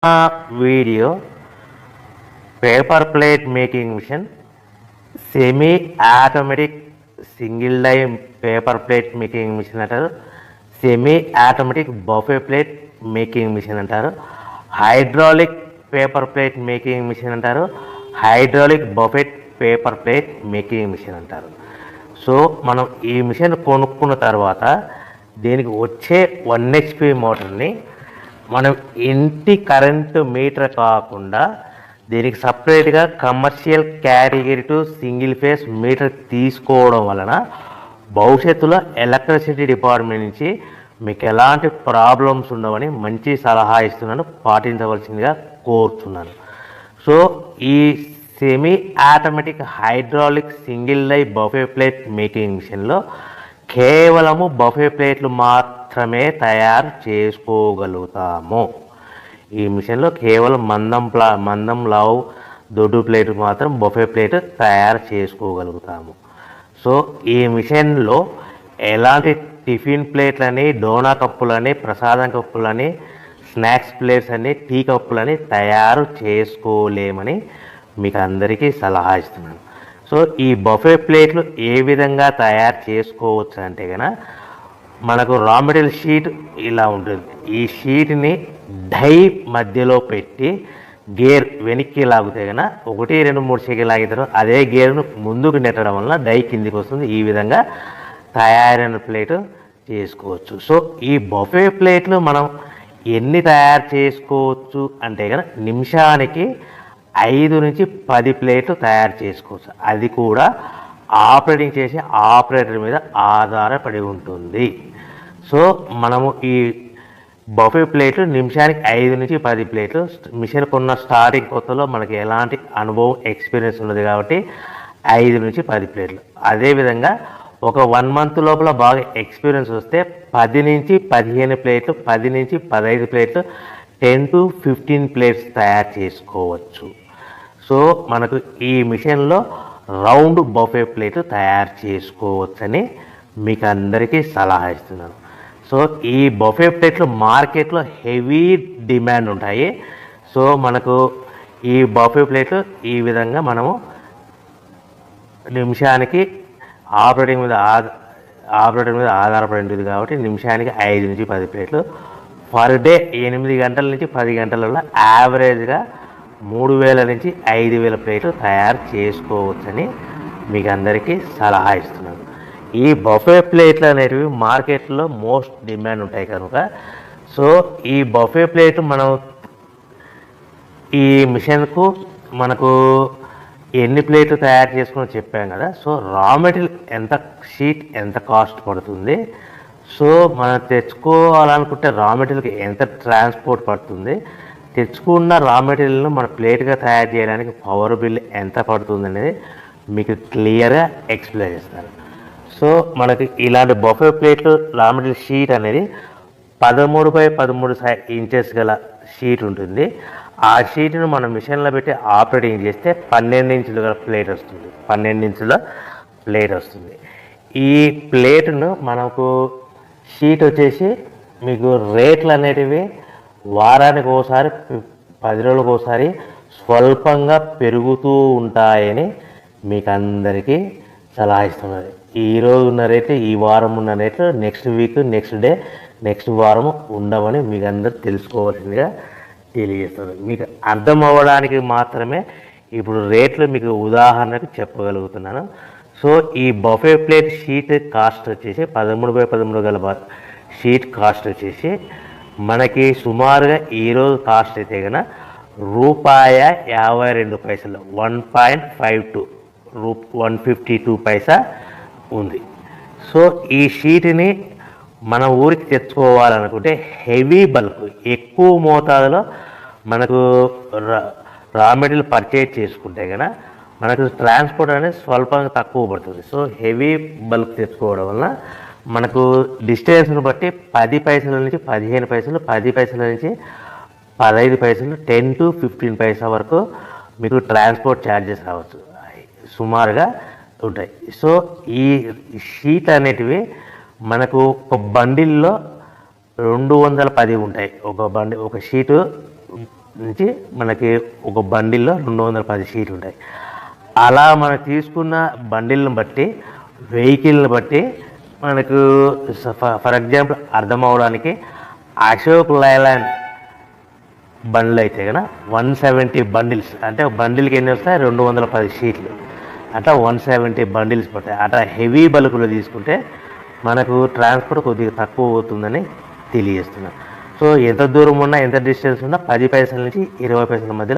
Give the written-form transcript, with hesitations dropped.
Video paper plate making machine, semi automatic single die paper plate making machine అంటారు, semi automatic buffet plate making machine అంటారు, hydraulic paper plate making machine అంటారు, hydraulic buffet paper plate making machine అంటారు. So మనం ఈ machine కొనుక్కున్న తర్వాత దీనికి వచ్చే 1 HP మోటార్ని మనం ఇంటి కరెంటు మీటర్ కాకుండా దీనికి సపరేట్గా commercial category to single phase metre తీసుకోవడం వలన భవిష్యత్తులో ఎలక్ట్రిసిటీ డిపార్ట్మెంట్ నుంచి మీకు ఎలాంటి ప్రాబ్లమ్స్ ఉండవని మంచి సలహా ఇస్తున్నాను, పాటించవలసిందిగా కోరుతున్నాను. సో ఈ semi automatic hydraulic single die buffet plate making మిషన్లో కేవలము బఫే ప్లేట్లు మాత్రమే తయారు చేసుకోగలుగుతాము. ఈ మిషన్లో కేవలం మందం లావు దొడ్డు ప్లేట్ మాత్రం బఫే ప్లేట్ తయారు చేసుకోగలుగుతాము. సో ఈ మిషన్లో ఎలాంటి టిఫిన్ ప్లేట్లని, డోనా కప్పులని, ప్రసాదం కప్పులని, స్నాక్స్ ప్లేట్స్ అని, టీ కప్పులని తయారు చేసుకోలేమని మీకు అందరికీ సలహా ఇస్తున్నాను. సో ఈ బఫే ప్లేట్లు ఏ విధంగా తయారు చేసుకోవచ్చు అంటే కనుక మనకు రా మెటీరియల్ షీట్ ఇలా ఉంటుంది. ఈ షీట్ని డై మధ్యలో పెట్టి గేర్ వెనక్కి లాగితే కనుక 1, 2, 3 సెకండ్లు లాగితే అదే గేర్ను ముందుకు నెట్టడం వలన డై కిందికి వస్తుంది. ఈ విధంగా తయారైన ప్లేట్ చేసుకోవచ్చు. సో ఈ బఫే ప్లేట్లు మనం ఎన్ని తయారు చేసుకోవచ్చు అంటే కనుక నిమిషానికి 5 నుంచి 10 ప్లేట్లు తయారు చేసుకోవచ్చు. అది కూడా ఆపరేటింగ్ చేసే ఆపరేటర్ మీద ఆధారపడి ఉంటుంది. సో మనము ఈ బఫే ప్లేట్లు నిమిషానికి 5 నుంచి 10 ప్లేట్లు, మిషన్ కొన్న స్టార్టింగ్ కొత్తలో మనకి ఎలాంటి అనుభవం ఎక్స్పీరియన్స్ ఉన్నది కాబట్టి 5 నుంచి 10 ప్లేట్లు. అదేవిధంగా ఒక 1 మంత్ లోపల బాగా ఎక్స్పీరియన్స్ వస్తే 10 నుంచి 15 ప్లేట్లు, 10 నుంచి 15 ప్లేట్లు, 10 to 15 ప్లేట్స్ తయారు చేసుకోవచ్చు. సో మనకు ఈ మిషన్లో రౌండ్ బఫే ప్లేట్ తయారు చేసుకోవచ్చని మీకు అందరికీ సలహా ఇస్తున్నాను. సో ఈ బఫే ప్లేట్లు మార్కెట్లో హెవీ డిమాండ్ ఉంటాయి. సో మనకు ఈ బఫే ప్లేట్లు ఈ విధంగా మనము నిమిషానికి ఆపరేటర్ మీద ఆధారపడి ఉంటుంది కాబట్టి నిమిషానికి 5 నుంచి 10 ప్లేట్లు, పర్ డే 8 గంటల నుంచి 10 గంటలలో యావరేజ్గా 3000 నుంచి 5000 ప్లేట్లు తయారు చేసుకోవచ్చని మీకు అందరికీ సలహా ఇస్తున్నాను. ఈ బఫే ప్లేట్లు అనేటివి మార్కెట్లో మోస్ట్ డిమాండ్ ఉంటాయి కనుక సో ఈ బఫే ప్లేట్ మనం ఈ మిషన్కు మనకు ఎన్ని ప్లేట్లు తయారు చేసుకుని చెప్పాం కదా. సో రా మెటీరియల్ షీట్ ఎంత కాస్ట్ పడుతుంది, సో మనం తెచ్చుకోవాలనుకుంటే రా మెటీరియల్కి ఎంత ట్రాన్స్పోర్ట్ పడుతుంది, తెచ్చుకున్న రా మెటీరియల్ను మన ప్లేట్గా తయారు చేయడానికి పవర్ బిల్ ఎంత పడుతుంది అనేది మీకు క్లియర్గా ఎక్స్ప్లెయిన్ చేస్తారు. సో మనకి ఇలాంటి బఫే ప్లేట్లు రా మెటీరియల్ షీట్ అనేది 13x13 ఇంచెస్ గల షీట్ ఉంటుంది. ఆ షీట్ను మనం మిషన్లో పెట్టి ఆపరేటింగ్ చేస్తే 12 ఇంచుల ప్లేట్ వస్తుంది. 12 ఇంచుల ప్లేట్ వస్తుంది. ఈ ప్లేట్ను మనకు షీట్ వచ్చేసి మీకు రేట్లు అనేటివి వారానికి ఒకసారి, 10 రోజులకు ఒకసారి స్వల్పంగా పెరుగుతూ ఉంటాయని మీకు అందరికీ సలహా ఇస్తున్నది. ఈరోజు ఉన్న రేట్లు, ఈ వారం ఉన్న రేట్లు next week, next day, next వారం ఉండవని మీకు అందరూ తెలుసుకోవాల్సిందిగా తెలియజేస్తుంది. మీకు అర్థం అవ్వడానికి మాత్రమే ఇప్పుడు రేట్లు మీకు ఉదాహరణకు చెప్పగలుగుతున్నాను. సో ఈ బఫే ప్లేట్ షీట్ కాస్ట్ వచ్చేసి 13x13 గల షీట్ కాస్ట్ వచ్చేసి మనకి సుమారుగా ఈరోజు కాస్ట్ అయితే కనుక ₹52, 1.52 152 పైసా ఉంది. సో ఈ షీట్ని మన ఊరికి తెచ్చుకోవాలనుకుంటే హెవీ బల్క్, ఎక్కువ మోతాదులో మనకు రా మెటీరియల్ పర్చేజ్ చేసుకుంటే కనుక మనకు ట్రాన్స్పోర్ట్ అనేది స్వల్పంగా తక్కువ పడుతుంది. సో హెవీ బల్క్ తెచ్చుకోవడం వల్ల మనకు డిస్టెన్స్ను బట్టి 10 పైసల నుంచి 15 పైసలు, 10 పైసల నుంచి 15 పైసలు, 10 to 15 పైసా వరకు మీకు ట్రాన్స్పోర్ట్ ఛార్జెస్ రావచ్చు, సుమారుగా ఉంటాయి. సో ఈ షీట్ అనేటివి మనకు ఒక బండిల్లో 210 ఉంటాయి. ఒక షీటు నుంచి మనకి ఒక బండిల్లో 210 షీట్లు ఉంటాయి. అలా మనం తీసుకున్న బండిల్ని బట్టి, వెహికల్ని బట్టి మనకు ఫర్ ఎగ్జాంపుల్ అర్థం అవడానికి అశోక్ లైలాండ్ బండ్లు అయితే కనుక 170 బండిల్స్, అంటే బండిల్కి ఎన్ని వస్తాయి 210 షీట్లు, అట్లా 170 బండిల్స్ పడతాయి. అట్లా హెవీ బల్కులు తీసుకుంటే మనకు ట్రాన్స్పోర్ట్ కొద్దిగా తక్కువ అవుతుందని తెలియజేస్తున్నాను. సో ఎంత దూరం ఉన్నా, ఎంత డిస్టెన్స్ ఉన్నా 10 పైసల నుంచి 20 పైసల మధ్యలో